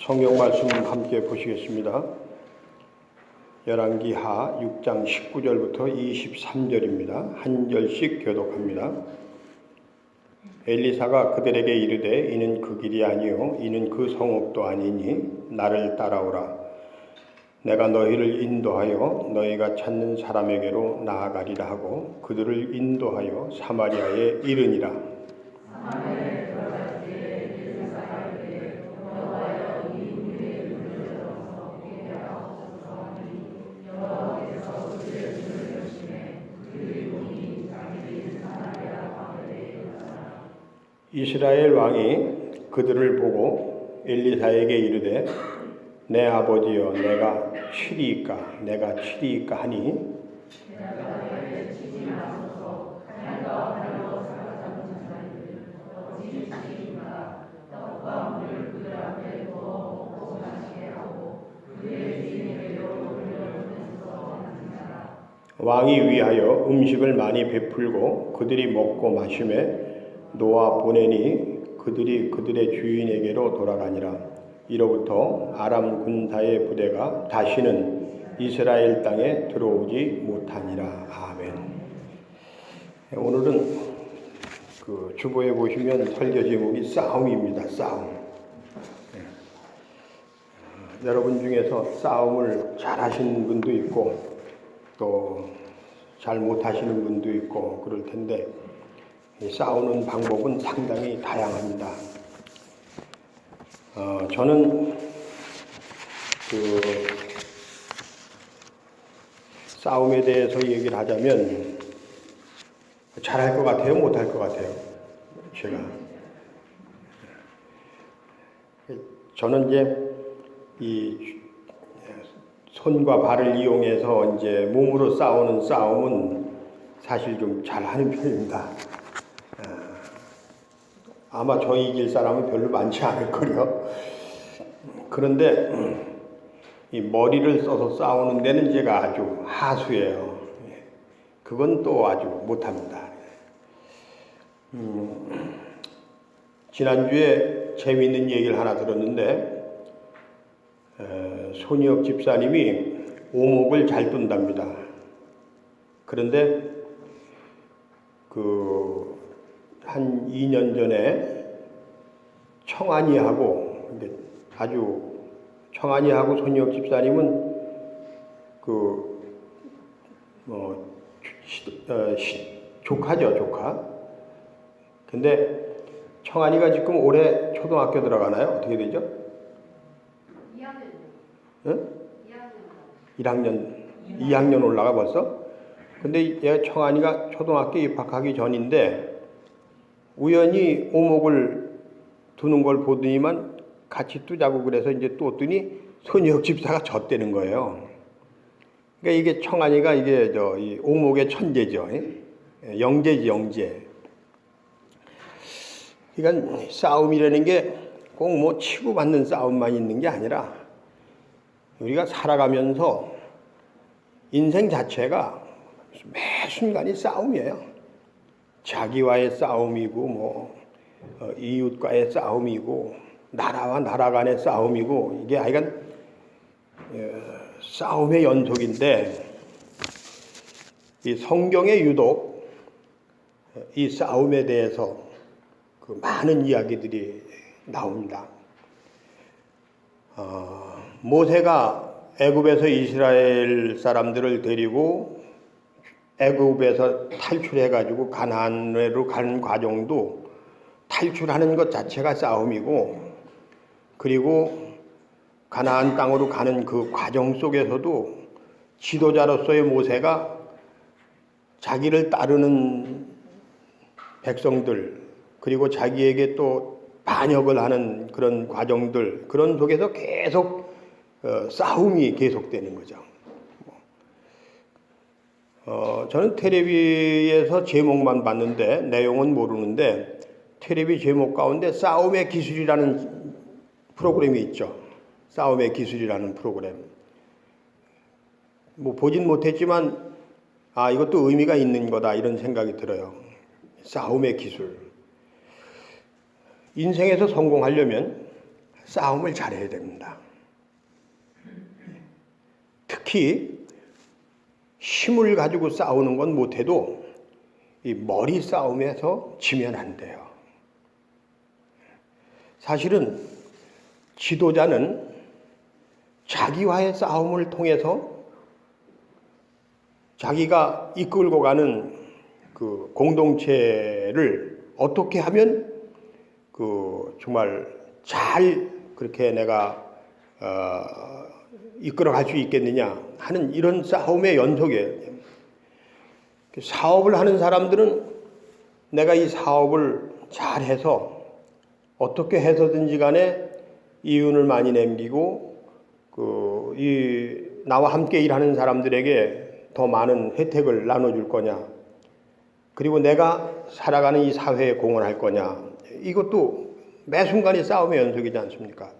성경 말씀 함께 보시겠습니다. 열왕기하 6장 19절부터 23절입니다. 한 절씩 교독합니다. 엘리사가 그들에게 이르되 이는 그 길이 아니요 이는 그 성읍도 아니니 나를 따라오라. 내가 너희를 인도하여 너희가 찾는 사람에게로 나아가리라 하고 그들을 인도하여 사마리아에 이르니라. 이스라엘 왕이 그들을 보고 엘리사에게 이르되 내 아버지여 내가 치리이까 하니 왕이 위하여 음식을 많이 베풀고 그들이 먹고 마시매 놓아 보내니 그들이 그들의 주인에게로 돌아가니라. 이로부터 아람 군사의 부대가 다시는 이스라엘 땅에 들어오지 못하니라. 아멘. 오늘은 그 주보에 보시면 설교 제목이 싸움입니다. 싸움. 여러분 중에서 싸움을 잘하시는 분도 있고 또 잘 못하시는 분도 있고 그럴 텐데 싸우는 방법은 상당히 다양합니다. 저는 그 싸움에 대해서 얘기를 하자면 잘할 것 같아요, 못할 것 같아요. 저는 이제 이 손과 발을 이용해서 이제 몸으로 싸우는 싸움은 사실 좀 잘하는 편입니다. 아마 저 이길 사람은 별로 많지 않을 거요. 그런데 이 머리를 써서 싸우는 데는 제가 아주 하수예요. 그건 또 아주 못합니다. 지난주에 재미있는 얘기를 하나 들었는데 손희혁 집사님이 오목을 잘 둔답니다. 그런데 한 2년 전에 청한이하고 손희혁 집사님은 조카죠, 조카. 근데 청한이가 지금 올해 초등학교 들어가나요? 어떻게 되죠? 2학년. 응? 2학년 올라가 벌써? 근데 얘가 청한이가 초등학교 입학하기 전인데 우연히 오목을 두는 걸 보더니만 같이 두자고 그래서 이제 뒀더니 손희혁 집사가 졌다는 거예요. 그러니까 이게 청한이가 이 오목의 천재죠. 영재지, 영재. 그러니까 싸움이라는 게 꼭 뭐 치고받는 싸움만 있는 게 아니라 우리가 살아가면서 인생 자체가 매 순간이 싸움이에요. 자기와의 싸움이고 이웃과의 싸움이고 나라와 나라 간의 싸움이고 이게 하여간 싸움의 연속인데 이 성경에 유독 이 싸움에 대해서 많은 이야기들이 나옵니다. 모세가 애굽에서 이스라엘 사람들을 데리고 애굽에서 탈출해가지고 가나안으로 가는 과정도 탈출하는 것 자체가 싸움이고 그리고 가나안 땅으로 가는 그 과정 속에서도 지도자로서의 모세가 자기를 따르는 백성들 그리고 자기에게 또 반역을 하는 그런 과정들 그런 속에서 계속 싸움이 계속되는 거죠. 저는 텔레비에서 제목만 봤는데 내용은 모르는데 텔레비 제목 가운데 싸움의 기술이라는 프로그램이 있죠. 싸움의 기술이라는 프로그램. 보진 못했지만 이것도 의미가 있는 거다 이런 생각이 들어요. 싸움의 기술. 인생에서 성공하려면 싸움을 잘해야 됩니다. 특히 힘을 가지고 싸우는 건 못해도 이 머리 싸움에서 지면 안 돼요. 사실은 지도자는 자기와의 싸움을 통해서 자기가 이끌고 가는 그 공동체를 어떻게 하면 정말 잘 그렇게 내가 이끌어갈 수 있겠느냐 하는 이런 싸움의 연속이에요. 사업을 하는 사람들은 내가 이 사업을 잘해서 어떻게 해서든지 간에 이윤을 많이 남기고 나와 함께 일하는 사람들에게 더 많은 혜택을 나눠줄 거냐, 그리고 내가 살아가는 이 사회에 공헌할 거냐, 이것도 매 순간이 싸움의 연속이지 않습니까?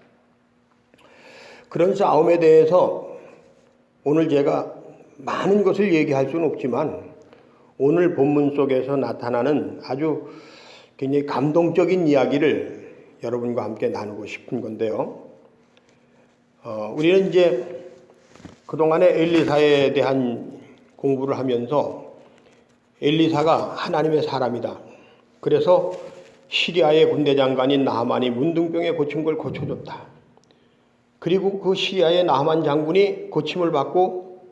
그런 싸움에 대해서 오늘 제가 많은 것을 얘기할 수는 없지만 오늘 본문 속에서 나타나는 아주 굉장히 감동적인 이야기를 여러분과 함께 나누고 싶은 건데요. 우리는 이제 그동안에 엘리사에 대한 공부를 하면서 엘리사가 하나님의 사람이다. 그래서 시리아의 군대 장관인 나하만이 문둥병에 고친 걸 고쳐줬다. 그리고 그 시리아의 나하만 장군이 고침을 받고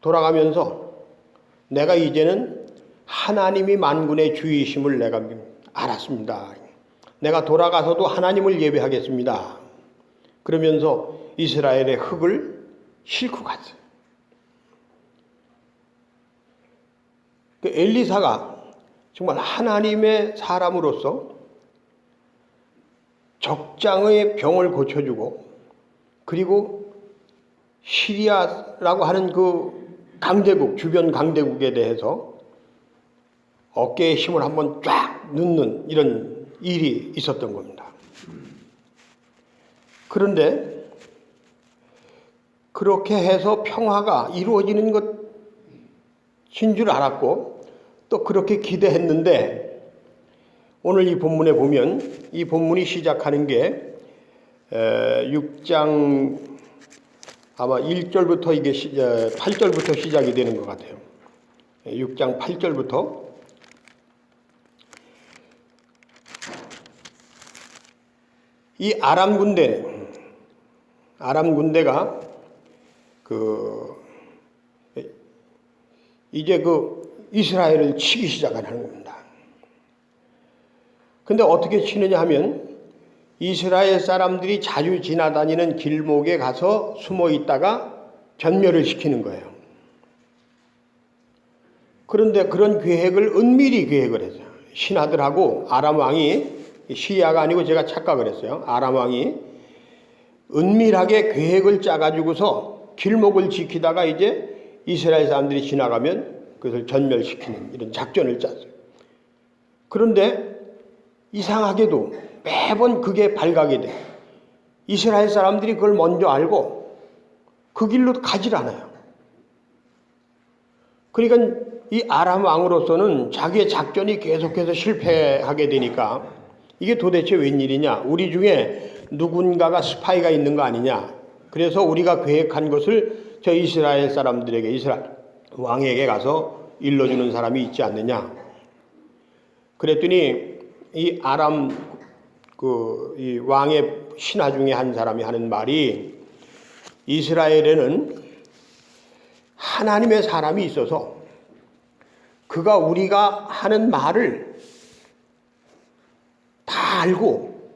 돌아가면서 내가 이제는 하나님이 만군의 주이심을 내가 알았습니다. 내가 돌아가서도 하나님을 예배하겠습니다. 그러면서 이스라엘의 흙을 싣고 갔어요. 엘리사가 정말 하나님의 사람으로서 적장의 병을 고쳐주고, 그리고 시리아라고 하는 그 강대국, 주변 강대국에 대해서 어깨에 힘을 한번 쫙 넣는 이런 일이 있었던 겁니다. 그런데 그렇게 해서 평화가 이루어지는 것인 줄 알았고 또 그렇게 기대했는데, 오늘 이 본문에 보면 이 본문이 시작하는 게 6장 아마 1절부터 이게 8절부터 시작이 되는 것 같아요. 6장 8절부터 이 아람 군대가 이제 이스라엘을 치기 시작하는 겁니다. 근데 어떻게 치느냐 하면 이스라엘 사람들이 자주 지나다니는 길목에 가서 숨어 있다가 전멸을 시키는 거예요. 그런데 그런 계획을 은밀히 계획을 했어요. 신하들하고 아람 왕이, 시리아가 아니고 제가 착각을 했어요. 아람 왕이 은밀하게 계획을 짜가지고서 길목을 지키다가 이제 이스라엘 사람들이 지나가면 그것을 전멸시키는 이런 작전을 짰어요. 그런데 이상하게도 매번 그게 발각이 돼요. 이스라엘 사람들이 그걸 먼저 알고 그 길로 가질 않아요. 그러니까 이 아람 왕으로서는 자기의 작전이 계속해서 실패하게 되니까 이게 도대체 웬일이냐, 우리 중에 누군가가 스파이가 있는 거 아니냐, 그래서 우리가 계획한 것을 저 이스라엘 사람들에게, 이스라엘 왕에게 가서 일러주는 사람이 있지 않느냐. 그랬더니 이 아람 이 왕의 신하 중에 한 사람이 하는 말이, 이스라엘에는 하나님의 사람이 있어서 그가 우리가 하는 말을 다 알고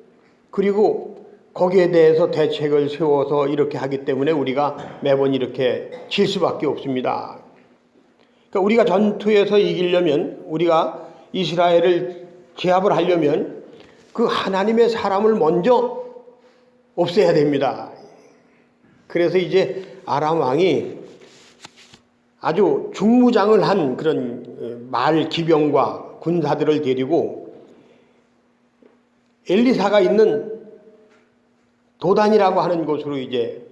그리고 거기에 대해서 대책을 세워서 이렇게 하기 때문에 우리가 매번 이렇게 질 수밖에 없습니다. 그러니까 우리가 전투에서 이기려면, 우리가 이스라엘을 제압을 하려면 그 하나님의 사람을 먼저 없애야 됩니다. 그래서 이제 아람 왕이 아주 중무장을 한 그런 말 기병과 군사들을 데리고 엘리사가 있는 도단이라고 하는 곳으로 이제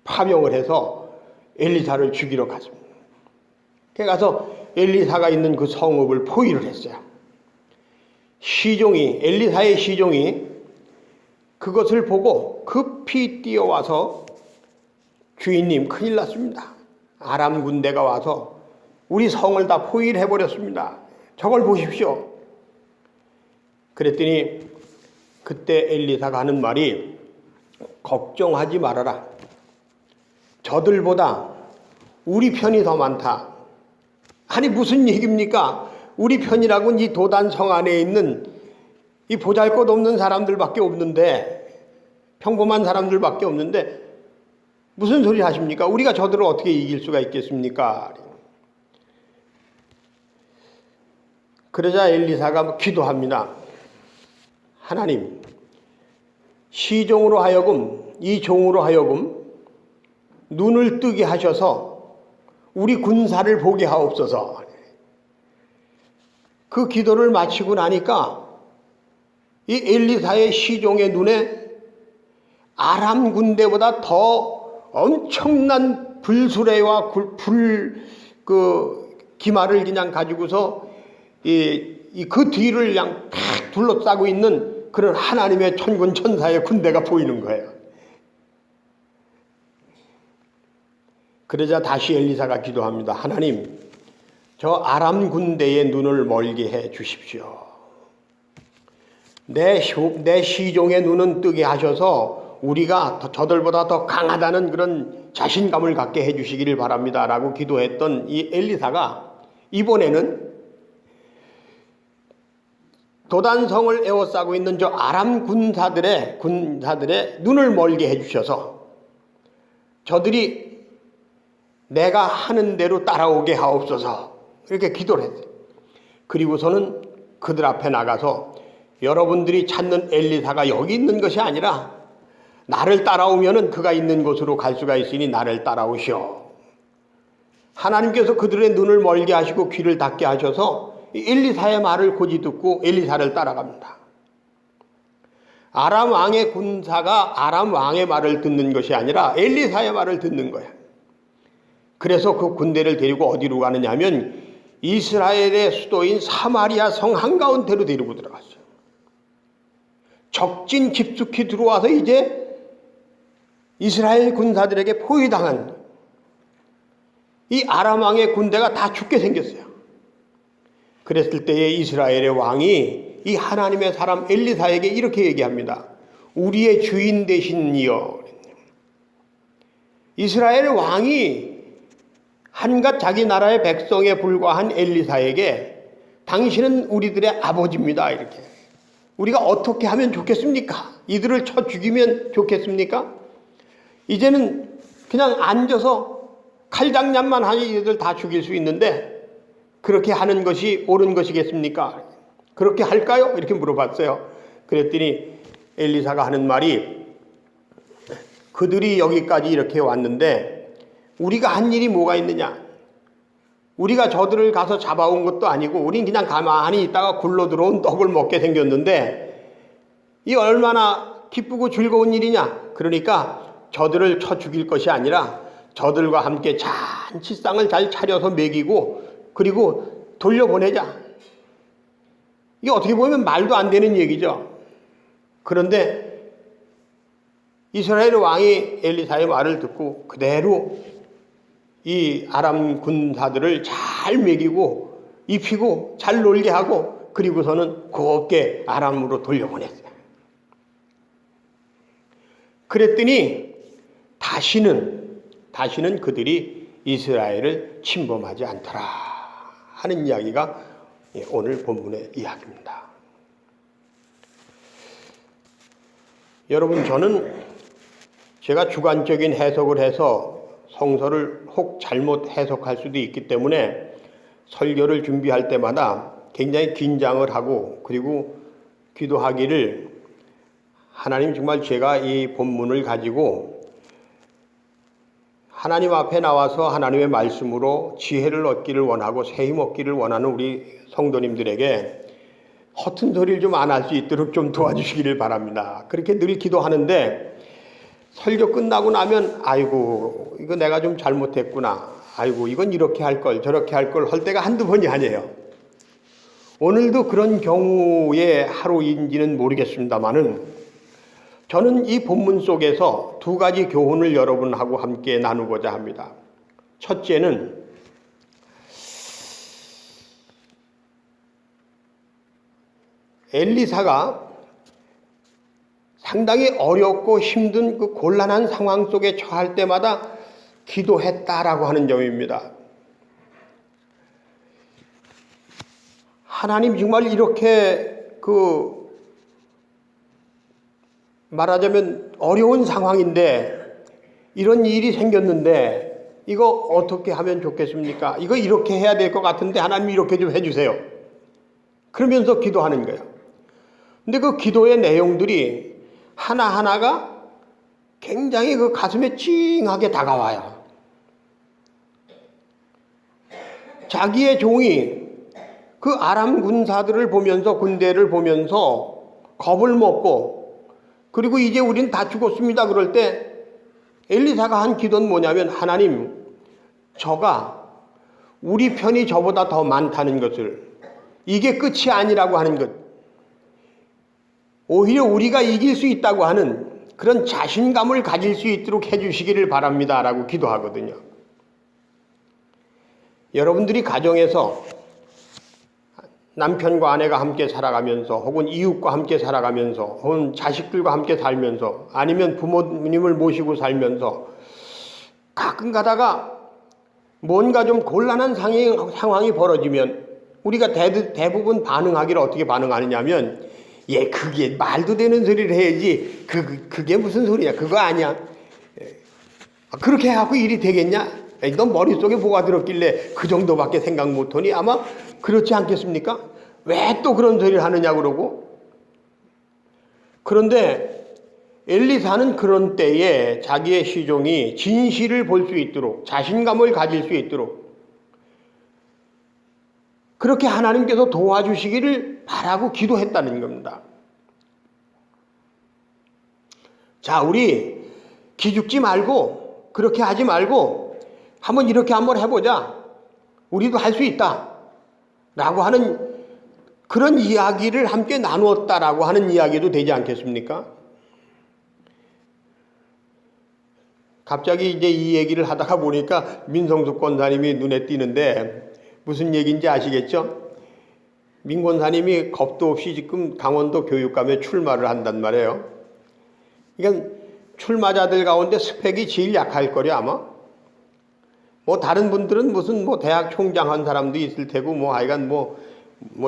파병을 해서 엘리사를 죽이러 갔습니다. 그래 가서 엘리사가 있는 그 성읍을 포위를 했어요. 엘리사의 시종이 그것을 보고 급히 뛰어와서 주인님 큰일 났습니다. 아람 군대가 와서 우리 성을 다 포위해버렸습니다. 저걸 보십시오. 그랬더니 그때 엘리사가 하는 말이 걱정하지 말아라. 저들보다 우리 편이 더 많다. 아니 무슨 얘기입니까? 우리 편이라고는 이 도단성 안에 있는 이 보잘것없는 사람들밖에 없는데, 평범한 사람들밖에 없는데 무슨 소리 하십니까? 우리가 저들을 어떻게 이길 수가 있겠습니까? 그러자 엘리사가 기도합니다. 하나님, 시종으로 하여금, 이 종으로 하여금 눈을 뜨게 하셔서 우리 군사를 보게 하옵소서. 그 기도를 마치고 나니까 이 엘리사의 시종의 눈에 아람 군대보다 더 엄청난 불수레와 기마를 그냥 가지고서 그 뒤를 그냥 탁 둘러싸고 있는 그런 하나님의 천군 천사의 군대가 보이는 거예요. 그러자 다시 엘리사가 기도합니다. 하나님, 저 아람 군대의 눈을 멀게 해 주십시오. 내 시종의 눈은 뜨게 하셔서 우리가 저들보다 더 강하다는 그런 자신감을 갖게 해 주시기를 바랍니다. 라고 기도했던 이 엘리사가 이번에는 도단성을 에워싸고 있는 저 아람 군사들의 눈을 멀게 해 주셔서 저들이 내가 하는 대로 따라오게 하옵소서. 이렇게 기도를 했어요. 그리고서는 그들 앞에 나가서 여러분들이 찾는 엘리사가 여기 있는 것이 아니라 나를 따라오면은 그가 있는 곳으로 갈 수가 있으니 나를 따라오시오. 하나님께서 그들의 눈을 멀게 하시고 귀를 닫게 하셔서 엘리사의 말을 고지 듣고 엘리사를 따라갑니다. 아람 왕의 군사가 아람 왕의 말을 듣는 것이 아니라 엘리사의 말을 듣는 거야. 그래서 그 군대를 데리고 어디로 가느냐 하면 이스라엘의 수도인 사마리아 성 한가운데로 데리고 들어갔어요. 적진 깊숙이 들어와서 이제 이스라엘 군사들에게 포위당한 이 아람 왕의 군대가 다 죽게 생겼어요. 그랬을 때에 이스라엘의 왕이 이 하나님의 사람 엘리사에게 이렇게 얘기합니다. 우리의 주인 되신 이여. 이스라엘 왕이 한갓 자기 나라의 백성에 불과한 엘리사에게 당신은 우리들의 아버지입니다. 이렇게. 우리가 어떻게 하면 좋겠습니까? 이들을 쳐 죽이면 좋겠습니까? 이제는 그냥 앉아서 칼장난만 하니 이들 다 죽일 수 있는데 그렇게 하는 것이 옳은 것이겠습니까? 그렇게 할까요? 이렇게 물어봤어요. 그랬더니 엘리사가 하는 말이 그들이 여기까지 이렇게 왔는데 우리가 한 일이 뭐가 있느냐? 우리가 저들을 가서 잡아온 것도 아니고 우린 그냥 가만히 있다가 굴러 들어온 떡을 먹게 생겼는데 이 얼마나 기쁘고 즐거운 일이냐? 그러니까 저들을 쳐 죽일 것이 아니라 저들과 함께 잔치상을 잘 차려서 먹이고 그리고 돌려보내자. 이게 어떻게 보면 말도 안 되는 얘기죠. 그런데 이스라엘 왕이 엘리사의 말을 듣고 그대로 이 아람 군사들을 잘 먹이고 입히고 잘 놀게 하고 그리고서는 곱게 아람으로 돌려보냈어요. 그랬더니 다시는 그들이 이스라엘을 침범하지 않더라 하는 이야기가 오늘 본문의 이야기입니다. 여러분, 저는 제가 주관적인 해석을 해서 성서를 혹 잘못 해석할 수도 있기 때문에 설교를 준비할 때마다 굉장히 긴장을 하고 그리고 기도하기를 하나님 정말 제가 이 본문을 가지고 하나님 앞에 나와서 하나님의 말씀으로 지혜를 얻기를 원하고 새힘 얻기를 원하는 우리 성도님들에게 허튼 소리를 좀 안 할 수 있도록 좀 도와주시기를 바랍니다. 그렇게 늘 기도하는데 설교 끝나고 나면 아이고 이거 내가 좀 잘못했구나. 아이고 이건 이렇게 할 걸 저렇게 할 걸 할 때가 한두 번이 아니에요. 오늘도 그런 경우의 하루인지는 모르겠습니다만은 저는 이 본문 속에서 두 가지 교훈을 여러분하고 함께 나누고자 합니다. 첫째는 엘리사가 상당히 어렵고 힘든 그 곤란한 상황 속에 처할 때마다 기도했다라고 하는 점입니다. 하나님 정말 이렇게 말하자면 어려운 상황인데 이런 일이 생겼는데 이거 어떻게 하면 좋겠습니까? 이거 이렇게 해야 될 것 같은데 하나님 이렇게 좀 해주세요. 그러면서 기도하는 거예요. 근데 그 기도의 내용들이 하나하나가 굉장히 그 가슴에 찡하게 다가와요. 자기의 종이 그 아람 군사들을 보면서 군대를 보면서 겁을 먹고 그리고 이제 우린 다 죽었습니다. 그럴 때 엘리사가 한 기도는 뭐냐면 하나님 저가 우리 편이 저보다 더 많다는 것을 이게 끝이 아니라고 하는 것 오히려 우리가 이길 수 있다고 하는 그런 자신감을 가질 수 있도록 해주시기를 바랍니다 라고 기도하거든요. 여러분들이 가정에서 남편과 아내가 함께 살아가면서 혹은 이웃과 함께 살아가면서 혹은 자식들과 함께 살면서 아니면 부모님을 모시고 살면서 가끔 가다가 뭔가 좀 곤란한 상황이 벌어지면 우리가 대부분 반응하기를 어떻게 반응하느냐면 그게 말도 되는 소리를 해야지 그게 무슨 소리야 그거 아니야 그렇게 해갖고 일이 되겠냐 너 머릿속에 뭐가 들었길래 그 정도밖에 생각 못하니 아마 그렇지 않겠습니까? 왜 또 그런 소리를 하느냐 그러고 그런데 엘리사는 그런 때에 자기의 시종이 진실을 볼 수 있도록 자신감을 가질 수 있도록 그렇게 하나님께서 도와주시기를 바라고 기도했다는 겁니다. 자, 우리 기죽지 말고 그렇게 하지 말고 이렇게 한번 해보자. 우리도 할 수 있다. 라고 하는 그런 이야기를 함께 나누었다라고 하는 이야기도 되지 않겠습니까? 갑자기 이제 이 얘기를 하다가 보니까 민성숙 권사님이 눈에 띄는데 무슨 얘기인지 아시겠죠? 민 권사님이 겁도 없이 지금 강원도 교육감에 출마를 한단 말이에요. 그러니까 출마자들 가운데 스펙이 제일 약할 거려 아마. 다른 분들은 무슨 대학 총장 한 사람도 있을 테고 하여간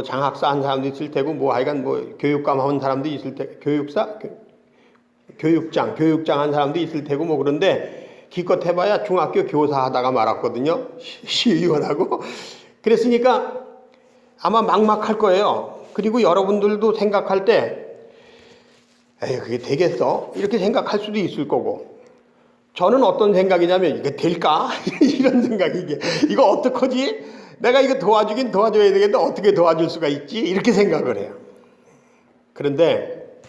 장학사 한 사람도 있을 테고 하여간 교육감 한 사람도 있을 테고 교육장 한 사람도 있을 테고 그런데 기껏 해봐야 중학교 교사 하다가 말았거든요. 시의원하고. 그랬으니까 아마 막막할 거예요. 그리고 여러분들도 생각할 때 그게 되겠어? 이렇게 생각할 수도 있을 거고 저는 어떤 생각이냐면 이게 될까? 이런 생각이 이거 어떡하지? 내가 이거 도와주긴 도와줘야 되겠는데 어떻게 도와줄 수가 있지? 이렇게 생각을 해요. 그런데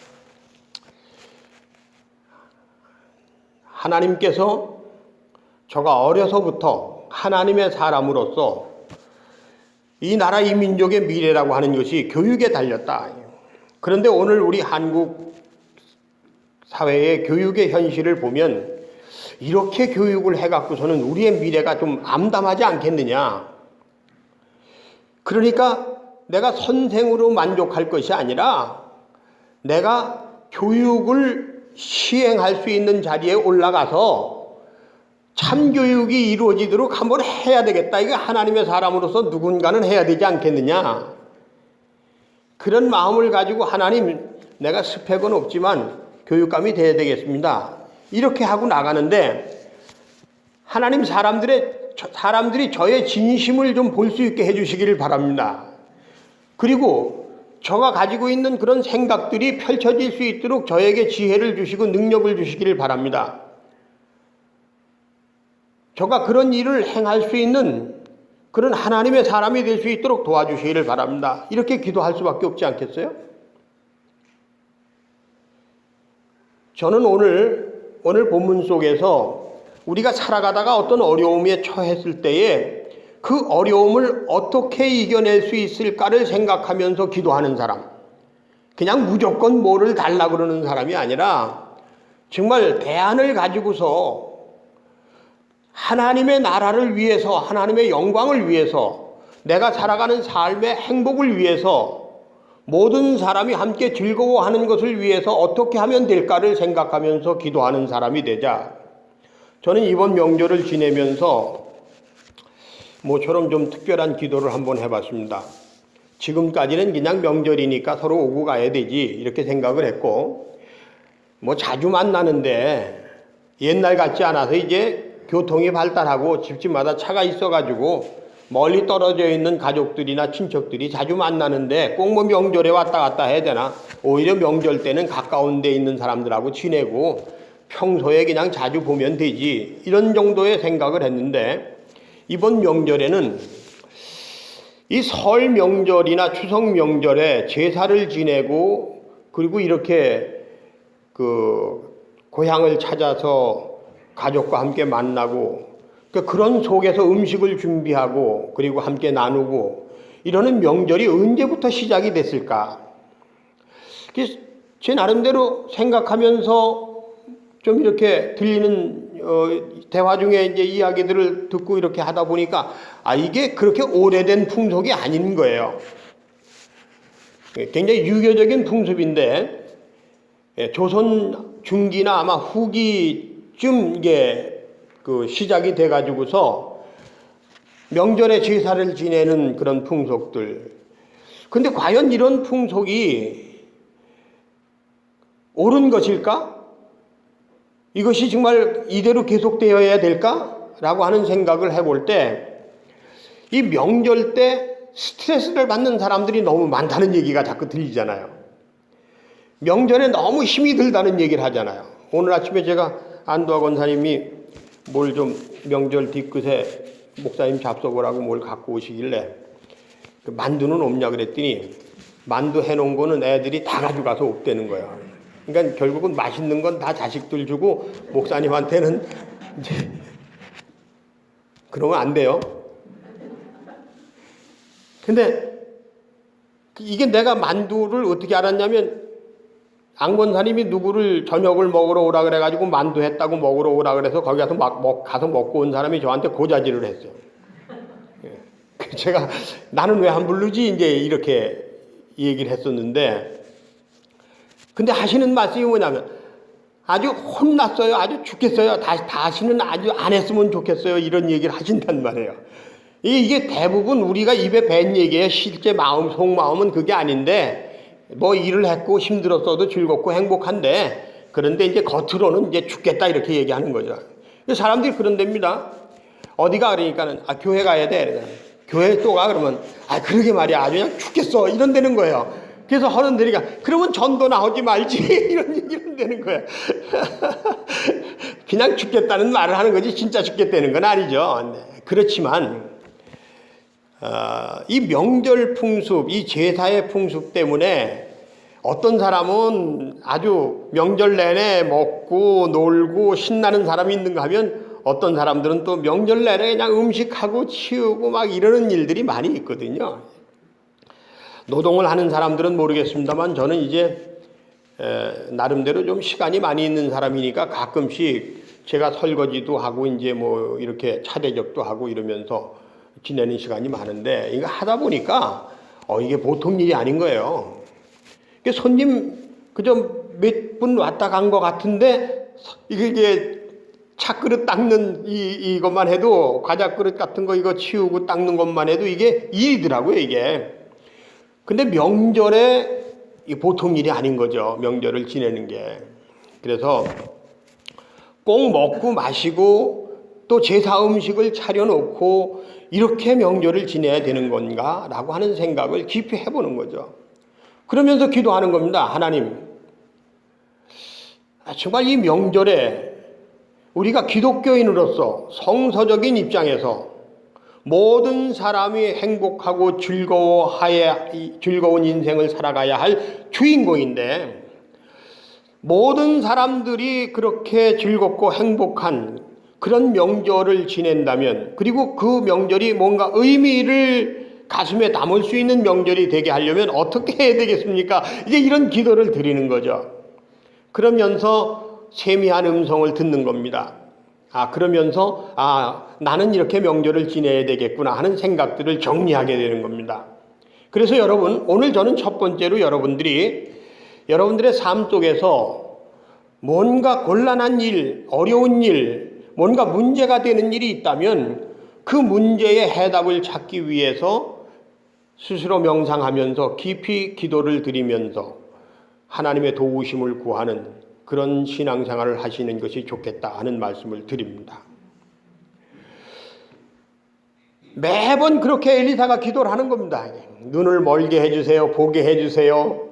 하나님께서 저가 어려서부터 하나님의 사람으로서 이 나라 이 민족의 미래라고 하는 것이 교육에 달렸다. 그런데 오늘 우리 한국 사회의 교육의 현실을 보면 이렇게 교육을 해갖고서는 우리의 미래가 좀 암담하지 않겠느냐. 그러니까 내가 선생으로 만족할 것이 아니라 내가 교육을 시행할 수 있는 자리에 올라가서 참교육이 이루어지도록 한번 해야 되겠다. 이거 하나님의 사람으로서 누군가는 해야 되지 않겠느냐. 그런 마음을 가지고 하나님 내가 스펙은 없지만 교육감이 돼야 되겠습니다. 이렇게 하고 나가는데 하나님 사람들이 저의 진심을 좀 볼 수 있게 해주시기를 바랍니다. 그리고 저가 가지고 있는 그런 생각들이 펼쳐질 수 있도록 저에게 지혜를 주시고 능력을 주시기를 바랍니다. 저가 그런 일을 행할 수 있는 그런 하나님의 사람이 될 수 있도록 도와주시기를 바랍니다. 이렇게 기도할 수밖에 없지 않겠어요? 저는 오늘 본문 속에서 우리가 살아가다가 어떤 어려움에 처했을 때에 그 어려움을 어떻게 이겨낼 수 있을까를 생각하면서 기도하는 사람, 그냥 무조건 뭐를 달라 그러는 사람이 아니라 정말 대안을 가지고서 하나님의 나라를 위해서, 하나님의 영광을 위해서, 내가 살아가는 삶의 행복을 위해서, 모든 사람이 함께 즐거워하는 것을 위해서 어떻게 하면 될까를 생각하면서 기도하는 사람이 되자. 저는 이번 명절을 지내면서 모처럼 좀 특별한 기도를 한번 해봤습니다. 지금까지는 그냥 명절이니까 서로 오고 가야 되지 이렇게 생각을 했고, 뭐 자주 만나는데 옛날 같지 않아서 이제 교통이 발달하고 집집마다 차가 있어가지고 멀리 떨어져 있는 가족들이나 친척들이 자주 만나는데 꼭 뭐 명절에 왔다 갔다 해야 되나? 오히려 명절 때는 가까운 데 있는 사람들하고 지내고 평소에 그냥 자주 보면 되지, 이런 정도의 생각을 했는데, 이번 명절에는 이 설 명절이나 추석 명절에 제사를 지내고 그리고 이렇게 고향을 찾아서 가족과 함께 만나고 그런 속에서 음식을 준비하고 그리고 함께 나누고 이러는 명절이 언제부터 시작이 됐을까? 제 나름대로 생각하면서 좀 이렇게 들리는 대화 중에 이제 이야기들을 듣고 이렇게 하다 보니까 이게 그렇게 오래된 풍속이 아닌 거예요. 굉장히 유교적인 풍습인데 조선 중기나 아마 후기쯤 이게 시작이 돼가지고서 명절에 제사를 지내는 그런 풍속들. 근데 과연 이런 풍속이 옳은 것일까? 이것이 정말 이대로 계속되어야 될까? 라고 하는 생각을 해볼 때, 이 명절 때 스트레스를 받는 사람들이 너무 많다는 얘기가 자꾸 들리잖아요. 명절에 너무 힘이 들다는 얘기를 하잖아요. 오늘 아침에 제가 안도하 권사님이 뭘 좀 명절 뒤끝에 목사님 잡숴보라고 뭘 갖고 오시길래 만두는 없냐 그랬더니 만두 해놓은 거는 애들이 다 가져가서 없대는 거야. 그러니까 결국은 맛있는 건 다 자식들 주고 목사님한테는 이제 그러면 안 돼요. 근데 이게 내가 만두를 어떻게 알았냐면 앙권사님이 누구를 저녁을 먹으러 오라 그래가지고 만두 했다고 먹으러 오라 그래서 거기 가서 가서 먹고 온 사람이 저한테 고자질을 했어요. 제가 나는 왜 안 부르지 이제 이렇게 얘기를 했었는데, 근데 하시는 말씀이 뭐냐면 아주 혼났어요. 아주 죽겠어요. 다시는 아주 안 했으면 좋겠어요. 이런 얘기를 하신단 말이에요. 이게 대부분 우리가 입에 뱉는 얘기예요. 실제 마음, 속마음은 그게 아닌데, 뭐 일을 했고 힘들었어도 즐겁고 행복한데, 그런데 이제 겉으로는 이제 죽겠다 이렇게 얘기하는 거죠. 사람들이 그런 데입니다. 어디가 그러니까는 교회 가야 돼. 교회 또 가 그러면 그러게 말이야 아주 그냥 죽겠어 이런 데는 거예요. 그래서 하는 데니까 그러면 전도 나오지 말지 이런 데는 거예요. 그냥 죽겠다는 말을 하는 거지 진짜 죽겠다는 건 아니죠. 네. 그렇지만 이 명절 풍습, 이 제사의 풍습 때문에 어떤 사람은 아주 명절 내내 먹고 놀고 신나는 사람이 있는가 하면 어떤 사람들은 또 명절 내내 그냥 음식하고 치우고 막 이러는 일들이 많이 있거든요. 노동을 하는 사람들은 모르겠습니다만 저는 이제 나름대로 좀 시간이 많이 있는 사람이니까 가끔씩 제가 설거지도 하고 이제 뭐 이렇게 차대접도 하고 이러면서 지내는 시간이 많은데, 이거 하다 보니까 이게 보통 일이 아닌 거예요. 손님 그저 몇 분 왔다 간 것 같은데 이게 차그릇 닦는 이것만 해도, 과자 그릇 같은 거 이거 치우고 닦는 것만 해도 이게 일이더라고요 이게. 근데 명절에 보통 일이 아닌 거죠, 명절을 지내는 게. 그래서 꼭 먹고 마시고 또 제사 음식을 차려놓고 이렇게 명절을 지내야 되는 건가 라고 하는 생각을 깊이 해보는 거죠. 그러면서 기도하는 겁니다. 하나님, 정말 이 명절에 우리가 기독교인으로서 성서적인 입장에서 모든 사람이 행복하고 즐거운 인생을 살아가야 할 주인공인데, 모든 사람들이 그렇게 즐겁고 행복한 그런 명절을 지낸다면, 그리고 그 명절이 뭔가 의미를 가슴에 담을 수 있는 명절이 되게 하려면 어떻게 해야 되겠습니까? 이제 이런 기도를 드리는 거죠. 그러면서 세미한 음성을 듣는 겁니다. 그러면서 나는 이렇게 명절을 지내야 되겠구나 하는 생각들을 정리하게 되는 겁니다. 그래서 여러분, 오늘 저는 첫 번째로 여러분들의 삶 속에서 뭔가 곤란한 일, 어려운 일, 뭔가 문제가 되는 일이 있다면 그 문제의 해답을 찾기 위해서 스스로 명상하면서 깊이 기도를 드리면서 하나님의 도우심을 구하는 그런 신앙생활을 하시는 것이 좋겠다 하는 말씀을 드립니다. 매번 그렇게 엘리사가 기도를 하는 겁니다. 눈을 멀게 해주세요. 보게 해주세요.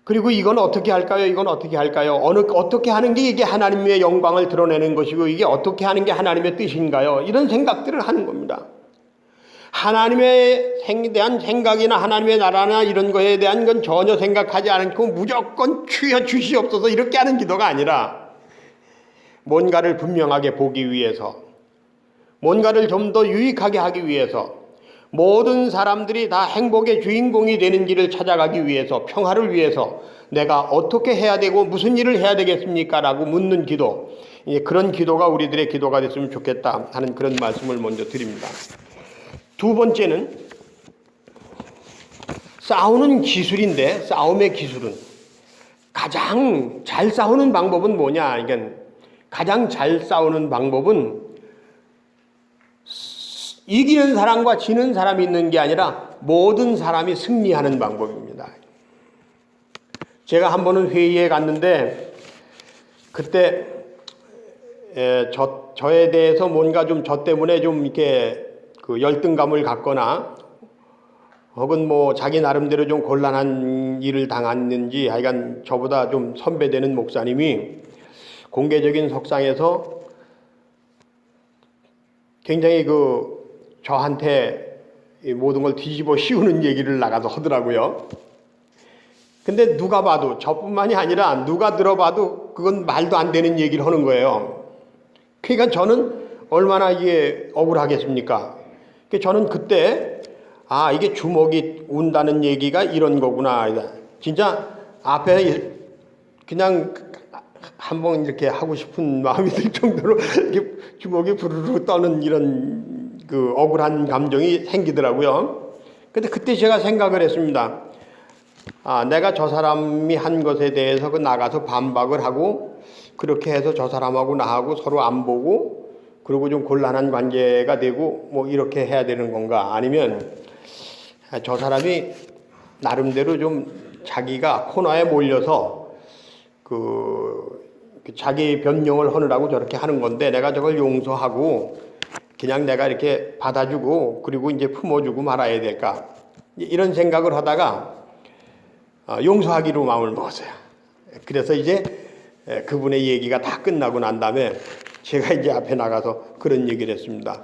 그리고 이건 어떻게 할까요? 이건 어떻게 할까요? 어떻게 하는 게 이게 하나님의 영광을 드러내는 것이고 이게 어떻게 하는 게 하나님의 뜻인가요? 이런 생각들을 하는 겁니다. 하나님에 대한 생각이나 하나님의 나라나 이런 거에 대한 건 전혀 생각하지 않고 무조건 주여 주시옵소서 이렇게 하는 기도가 아니라 뭔가를 분명하게 보기 위해서, 뭔가를 좀 더 유익하게 하기 위해서, 모든 사람들이 다 행복의 주인공이 되는 길을 찾아가기 위해서, 평화를 위해서 내가 어떻게 해야 되고 무슨 일을 해야 되겠습니까? 라고 묻는 기도, 그런 기도가 우리들의 기도가 됐으면 좋겠다 하는 그런 말씀을 먼저 드립니다. 두 번째는 싸우는 기술인데, 싸움의 기술은 가장 잘 싸우는 방법은 뭐냐? 가장 잘 싸우는 방법은 이기는 사람과 지는 사람이 있는 게 아니라 모든 사람이 승리하는 방법입니다. 제가 한 번은 회의에 갔는데 그때 저에 대해서 뭔가 좀 저 때문에 좀 이렇게 그 열등감을 갖거나 혹은 뭐 자기 나름대로 좀 곤란한 일을 당했는지 하여간 저보다 좀 선배되는 목사님이 공개적인 석상에서 굉장히 저한테 모든 걸 뒤집어 씌우는 얘기를 나가서 하더라고요. 근데 누가 봐도, 저뿐만이 아니라 누가 들어봐도 그건 말도 안 되는 얘기를 하는 거예요. 그러니까 저는 얼마나 이게 억울하겠습니까? 저는 그때 이게 주먹이 운다는 얘기가 이런 거구나. 진짜 앞에 그냥 한번 이렇게 하고 싶은 마음이 들 정도로 이렇게 주먹이 부르르 떠는 이런 그 억울한 감정이 생기더라고요. 근데 그때 제가 생각을 했습니다. 내가 저 사람이 한 것에 대해서 나가서 반박을 하고 그렇게 해서 저 사람하고 나하고 서로 안 보고 그리고 좀 곤란한 관계가 되고 뭐 이렇게 해야 되는 건가? 아니면 저 사람이 나름대로 좀 자기가 코너에 몰려서 자기 변명을 하느라고 저렇게 하는 건데 내가 저걸 용서하고 그냥 내가 이렇게 받아주고 그리고 이제 품어주고 말아야 될까? 이런 생각을 하다가 용서하기로 마음을 먹었어요. 그래서 이제 그분의 얘기가 다 끝나고 난 다음에 제가 이제 앞에 나가서 그런 얘기를 했습니다.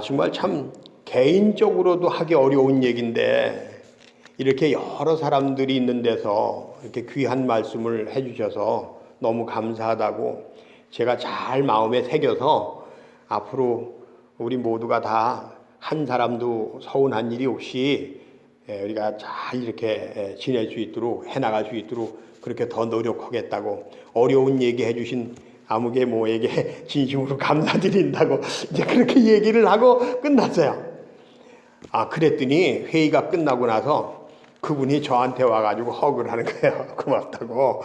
정말 참 개인적으로도 하기 어려운 얘기인데 이렇게 여러 사람들이 있는 데서 이렇게 귀한 말씀을 해주셔서 너무 감사하다고 제가 잘 마음에 새겨서 앞으로 우리 모두가 다 한 사람도 서운한 일이 없이 우리가 잘 이렇게 지낼 수 있도록 해나갈 수 있도록 그렇게 더 노력하겠다고 어려운 얘기 해주신 아무개 뭐에게 진심으로 감사드린다고 이제 그렇게 얘기를 하고 끝났어요. 그랬더니 회의가 끝나고 나서 그분이 저한테 와가지고 허그를 하는 거예요. 고맙다고.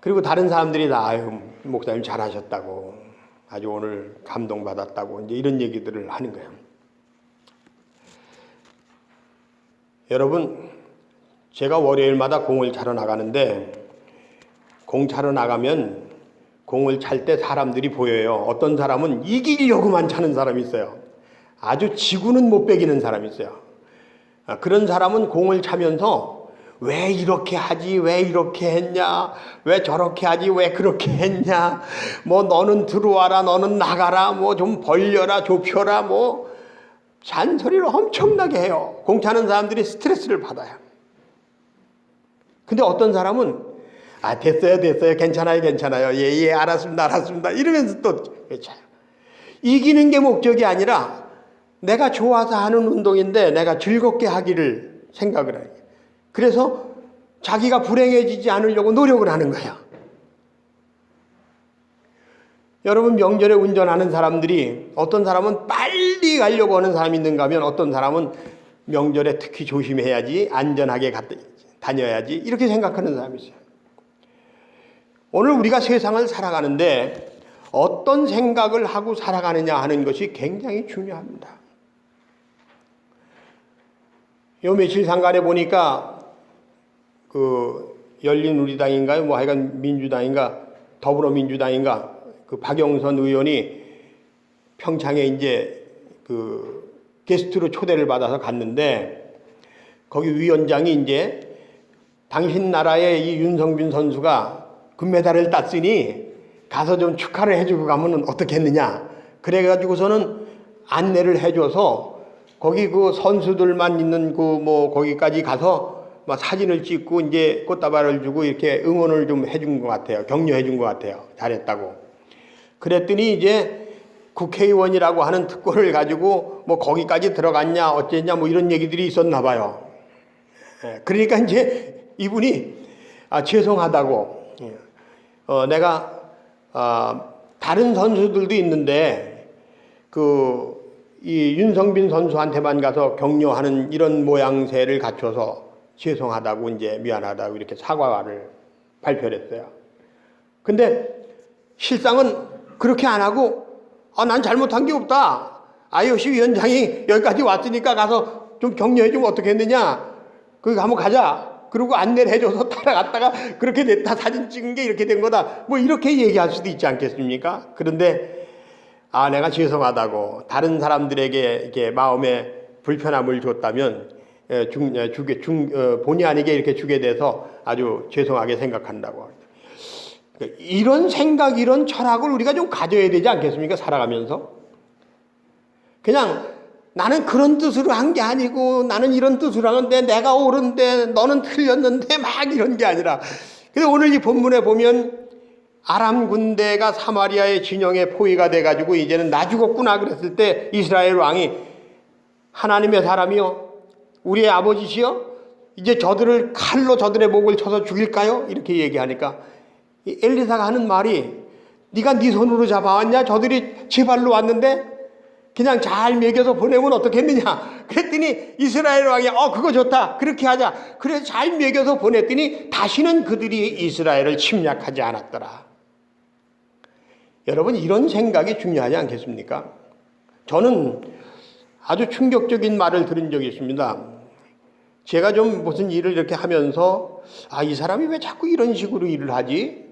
그리고 다른 사람들이 다 목사님 잘하셨다고 아주 오늘 감동받았다고 이제 이런 얘기들을 하는 거예요. 여러분, 제가 월요일마다 공을 차러 나가는데 공 차러 나가면 공을 찰 때 사람들이 보여요. 어떤 사람은 이기려고만 차는 사람이 있어요. 아주 지구는 못 베기는 사람이 있어요. 그런 사람은 공을 차면서 왜 이렇게 하지? 왜 이렇게 했냐? 왜 저렇게 하지? 왜 그렇게 했냐? 뭐 너는 들어와라, 너는 나가라, 뭐 좀 벌려라, 좁혀라, 뭐 잔소리를 엄청나게 해요. 공 차는 사람들이 스트레스를 받아요. 근데 어떤 사람은 됐어요, 괜찮아요, 예, 알았습니다 이러면서 또 차요. 이기는 게 목적이 아니라 내가 좋아서 하는 운동인데 내가 즐겁게 하기를 생각을 해요. 그래서 자기가 불행해지지 않으려고 노력을 하는 거야. 여러분, 명절에 운전하는 사람들이 어떤 사람은 빨리 가려고 하는 사람이 있는가 하면 어떤 사람은 명절에 특히 조심해야지, 안전하게 다녀야지, 이렇게 생각하는 사람이 있어요. 오늘 우리가 세상을 살아가는데 어떤 생각을 하고 살아가느냐 하는 것이 굉장히 중요합니다. 요 며칠 상간에 보니까 열린우리당인가요? 뭐 하여간 민주당인가 더불어민주당인가 박영선 의원이 평창에 이제 게스트로 초대를 받아서 갔는데 거기 위원장이 이제 당신 나라의 이 윤성빈 선수가 금메달을 땄으니 가서 좀 축하를 해주고 가면 어떻겠느냐. 그래가지고서는 안내를 해줘서 거기 선수들만 있는 거기까지 가서 막 사진을 찍고 이제 꽃다발을 주고 이렇게 응원을 좀 해준 것 같아요. 격려해 준 것 같아요. 잘했다고. 그랬더니 이제 국회의원이라고 하는 특권을 가지고 뭐 거기까지 들어갔냐 어쨌냐 뭐 이런 얘기들이 있었나 봐요. 그러니까 이제 이분이 죄송하다고 내가 다른 선수들도 있는데 이 윤성빈 선수한테만 가서 격려하는 이런 모양새를 갖춰서 죄송하다고 이제 미안하다고 이렇게 사과를 발표를 했어요. 근데 실상은 그렇게 안 하고 난 잘못한 게 없다. IOC 위원장이 여기까지 왔으니까 가서 좀 격려해 주면 어떻겠느냐. 거기 한번 가자. 그리고 안내를 해줘서 따라갔다가 그렇게 됐다. 사진 찍은 게 이렇게 된 거다. 뭐 이렇게 얘기할 수도 있지 않겠습니까? 그런데 내가 죄송하다고 다른 사람들에게 이렇게 마음에 불편함을 줬다면 본의 아니게 이렇게 주게 돼서 아주 죄송하게 생각한다고. 이런 생각, 이런 철학을 우리가 좀 가져야 되지 않겠습니까? 살아가면서. 그냥 나는 그런 뜻으로 한 게 아니고 나는 이런 뜻으로 하는데 내가 옳은데 너는 틀렸는데 막 이런 게 아니라. 근데 오늘 이 본문에 보면 아람 군대가 사마리아의 진영에 포위가 돼가지고 이제는 나 죽었구나 그랬을 때 이스라엘 왕이 하나님의 사람이요 우리의 아버지시여 이제 저들을 칼로 저들의 목을 쳐서 죽일까요? 이렇게 얘기하니까 이 엘리사가 하는 말이 네가 네 손으로 잡아왔냐? 저들이 제 발로 왔는데 그냥 잘 먹여서 보내면 어떻겠느냐? 그랬더니 이스라엘 왕이 그거 좋다. 그렇게 하자. 그래서 잘 먹여서 보냈더니 다시는 그들이 이스라엘을 침략하지 않았더라. 여러분 이런 생각이 중요하지 않겠습니까? 저는 아주 충격적인 말을 들은 적이 있습니다. 제가 좀 무슨 일을 이렇게 하면서 이 사람이 왜 자꾸 이런 식으로 일을 하지?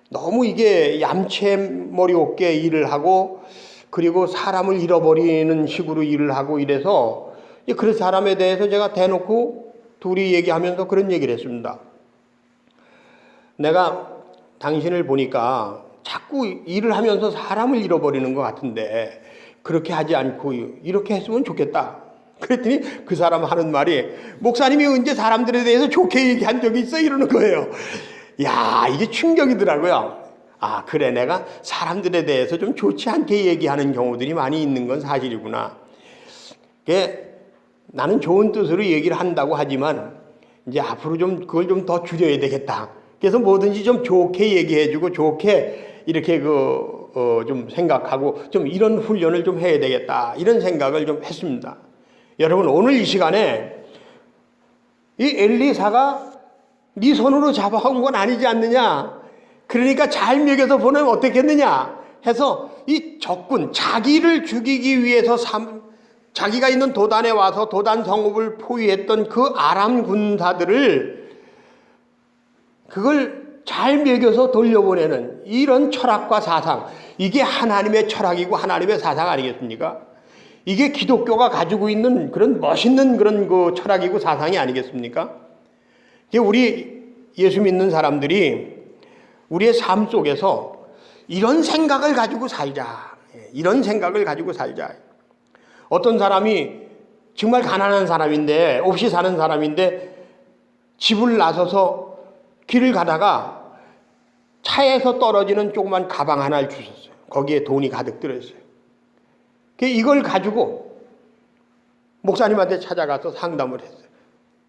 너무 이게 얌체머리 없게 일을 하고 그리고 사람을 잃어버리는 식으로 일을 하고 이래서 그 사람에 대해서 제가 대놓고 둘이 얘기하면서 그런 얘기를 했습니다. 내가 당신을 보니까 자꾸 일을 하면서 사람을 잃어버리는 것 같은데 그렇게 하지 않고 이렇게 했으면 좋겠다. 그랬더니 그 사람 하는 말이 목사님이 언제 사람들에 대해서 좋게 얘기한 적이 있어? 이러는 거예요. 야, 이게 충격이더라고요. 그래 내가 사람들에 대해서 좀 좋지 않게 얘기하는 경우들이 많이 있는 건 사실이구나. 나는 좋은 뜻으로 얘기를 한다고 하지만 이제 앞으로 좀 그걸 좀 더 줄여야 되겠다. 그래서 뭐든지 좀 좋게 얘기해주고 좋게 이렇게 좀 생각하고 좀 이런 훈련을 좀 해야 되겠다. 이런 생각을 좀 했습니다. 여러분 오늘 이 시간에 이 엘리사가 네 손으로 잡아온 건 아니지 않느냐. 그러니까 잘 먹여서 보내면 어떻겠느냐 해서 이 적군 자기를 죽이기 위해서 자기가 있는 도단에 와서 도단 성읍을 포위했던 그 아람 군사들을 그걸 잘 먹여서 돌려보내는 이런 철학과 사상, 이게 하나님의 철학이고 하나님의 사상 아니겠습니까? 이게 기독교가 가지고 있는 그런 멋있는 그런 철학이고 사상이 아니겠습니까? 우리 예수 믿는 사람들이 우리의 삶 속에서 이런 생각을 가지고 살자. 이런 생각을 가지고 살자. 어떤 사람이 정말 가난한 사람인데 없이 사는 사람인데 집을 나서서 길을 가다가 차에서 떨어지는 조그만 가방 하나를 주셨어요. 거기에 돈이 가득 들어있어요. 이걸 가지고 목사님한테 찾아가서 상담을 했어요.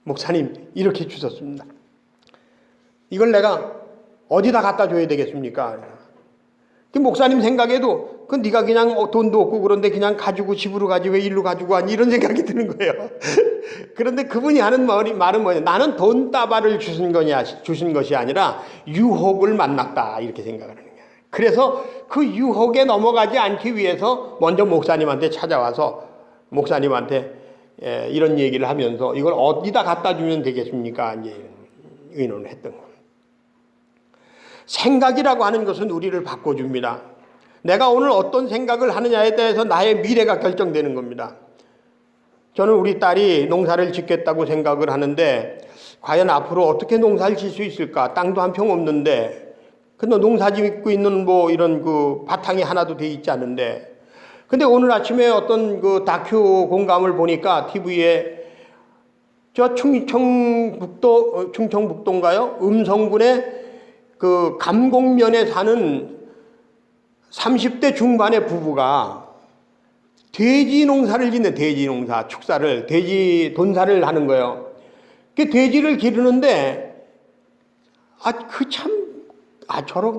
목사님 이렇게 주셨습니다. 이걸 내가 어디다 갖다 줘야 되겠습니까? 그 목사님 생각에도 그 네가 그냥 돈도 없고 그런데 그냥 가지고 집으로 가지 왜 일로 가지고 왔니? 이런 생각이 드는 거예요. 그런데 그분이 하는 말은 뭐냐? 나는 돈다발을 주신 것이 아니라 유혹을 만났다 이렇게 생각하는 거예요. 그래서 그 유혹에 넘어가지 않기 위해서 먼저 목사님한테 찾아와서 목사님한테 이런 얘기를 하면서 이걸 어디다 갖다 주면 되겠습니까? 이제 의논을 했던 거예요. 생각이라고 하는 것은 우리를 바꿔줍니다. 내가 오늘 어떤 생각을 하느냐에 대해서 나의 미래가 결정되는 겁니다. 저는 우리 딸이 농사를 짓겠다고 생각을 하는데 과연 앞으로 어떻게 농사를 질 수 있을까? 땅도 한 평 없는데 근데 농사 짓고 있는 뭐 이런 그 바탕이 하나도 돼 있지 않은데 근데 오늘 아침에 어떤 그 다큐 공감을 보니까 TV에 저 충청북도인가요? 음성군의 그 감곡면에 사는 30대 중반의 부부가 돼지 농사를 짓네. 돼지 농사, 축사를, 돼지 돈사를 하는 거예요. 그 돼지를 기르는데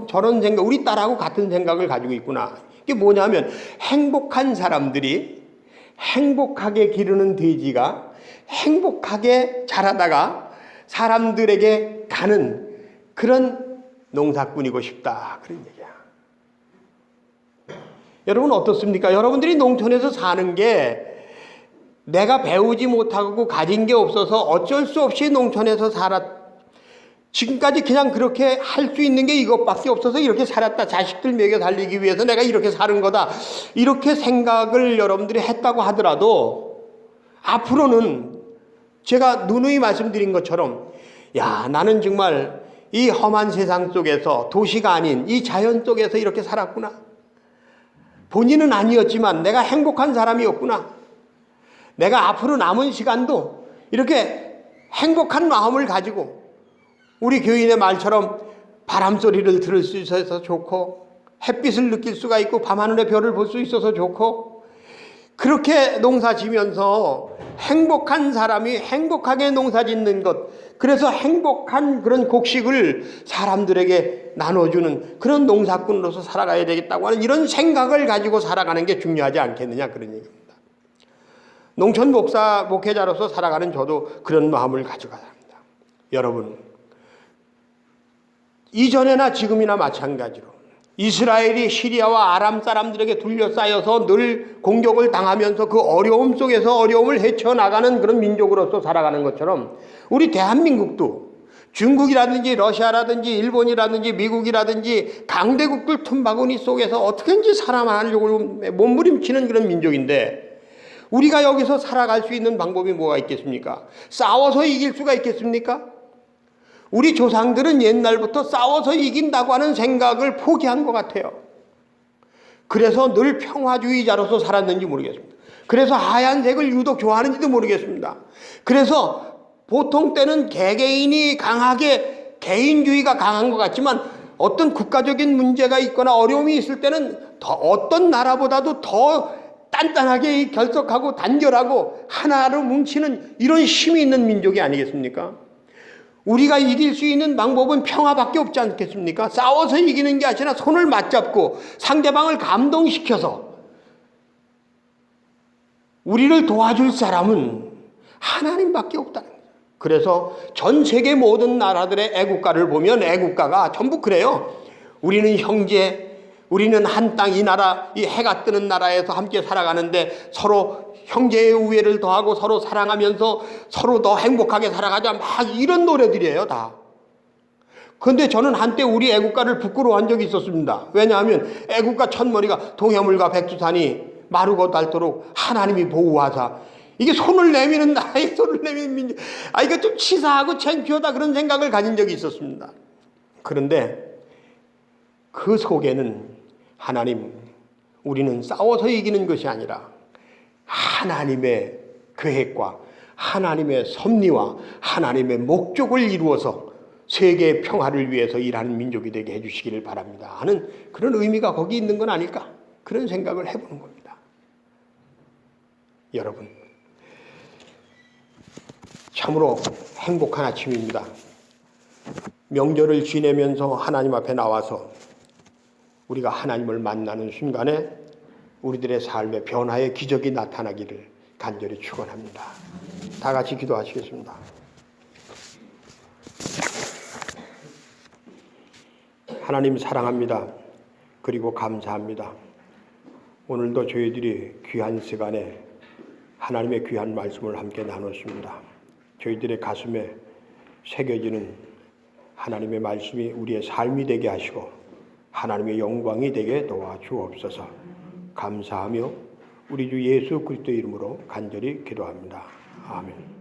저런 생각, 우리 딸하고 같은 생각을 가지고 있구나. 이게 뭐냐면 행복한 사람들이 행복하게 기르는 돼지가 행복하게 자라다가 사람들에게 가는 그런 농사꾼이고 싶다. 그런 얘기야. 여러분 어떻습니까? 여러분들이 농촌에서 사는 게 내가 배우지 못하고 가진 게 없어서 어쩔 수 없이 농촌에서 지금까지 그냥 그렇게 할 수 있는 게 이것밖에 없어서 이렇게 살았다. 자식들 먹여 살리기 위해서 내가 이렇게 사는 거다. 이렇게 생각을 여러분들이 했다고 하더라도 앞으로는 제가 누누이 말씀드린 것처럼 야, 나는 정말 이 험한 세상 속에서 도시가 아닌 이 자연 속에서 이렇게 살았구나. 본인은 아니었지만 내가 행복한 사람이었구나. 내가 앞으로 남은 시간도 이렇게 행복한 마음을 가지고 우리 교인의 말처럼 바람 소리를 들을 수 있어서 좋고 햇빛을 느낄 수가 있고 밤하늘의 별을 볼 수 있어서 좋고 그렇게 농사 지면서 행복한 사람이 행복하게 농사 짓는 것 그래서 행복한 그런 곡식을 사람들에게 나눠주는 그런 농사꾼으로서 살아가야 되겠다고 하는 이런 생각을 가지고 살아가는 게 중요하지 않겠느냐 그런 얘기입니다. 농촌 목회자로서 살아가는 저도 그런 마음을 가져가야 합니다. 여러분 이전에나 지금이나 마찬가지로 이스라엘이 시리아와 아람 사람들에게 둘러싸여서 늘 공격을 당하면서 그 어려움 속에서 어려움을 헤쳐나가는 그런 민족으로서 살아가는 것처럼 우리 대한민국도 중국이라든지 러시아라든지 일본이라든지 미국이라든지 강대국들 틈바구니 속에서 어떻게든지 살아가려고 몸부림치는 그런 민족인데 우리가 여기서 살아갈 수 있는 방법이 뭐가 있겠습니까? 싸워서 이길 수가 있겠습니까? 우리 조상들은 옛날부터 싸워서 이긴다고 하는 생각을 포기한 것 같아요. 그래서 늘 평화주의자로서 살았는지 모르겠습니다. 그래서 하얀색을 유독 좋아하는지도 모르겠습니다. 그래서 보통 때는 개개인이 강하게 개인주의가 강한 것 같지만 어떤 국가적인 문제가 있거나 어려움이 있을 때는 어떤 나라보다도 더 단단하게 결속하고 단결하고 하나로 뭉치는 이런 힘이 있는 민족이 아니겠습니까? 우리가 이길 수 있는 방법은 평화밖에 없지 않겠습니까? 싸워서 이기는 게 아니라 손을 맞잡고 상대방을 감동시켜서 우리를 도와줄 사람은 하나님밖에 없다는 거예요. 그래서 전 세계 모든 나라들의 애국가를 보면 애국가가 전부 그래요. 우리는 형제, 우리는 한 땅, 이 나라, 이 해가 뜨는 나라에서 함께 살아가는데 서로 형제의 우애를 더하고 서로 사랑하면서 서로 더 행복하게 살아가자 막 이런 노래들이에요 다. 그런데 저는 한때 우리 애국가를 부끄러워한 적이 있었습니다. 왜냐하면 애국가 첫머리가 동해물과 백두산이 마르고 닳도록 하나님이 보호하사 이게 손을 내미는 나라의 손을 내미는 민족 이거 좀 치사하고 창피하다 그런 생각을 가진 적이 있었습니다. 그런데 그 속에는 하나님 우리는 싸워서 이기는 것이 아니라 하나님의 계획과 하나님의 섭리와 하나님의 목적을 이루어서 세계의 평화를 위해서 일하는 민족이 되게 해주시기를 바랍니다 하는 그런 의미가 거기 있는 건 아닐까 그런 생각을 해보는 겁니다. 여러분 참으로 행복한 아침입니다. 명절을 지내면서 하나님 앞에 나와서 우리가 하나님을 만나는 순간에 우리들의 삶의 변화의 기적이 나타나기를 간절히 축원합니다. 다 같이 기도하시겠습니다. 하나님 사랑합니다. 그리고 감사합니다. 오늘도 저희들이 귀한 시간에 하나님의 귀한 말씀을 함께 나눴습니다. 저희들의 가슴에 새겨지는 하나님의 말씀이 우리의 삶이 되게 하시고 하나님의 영광이 되게 도와주옵소서. 감사하며 우리 주 예수 그리스도 이름으로 간절히 기도합니다. 아멘.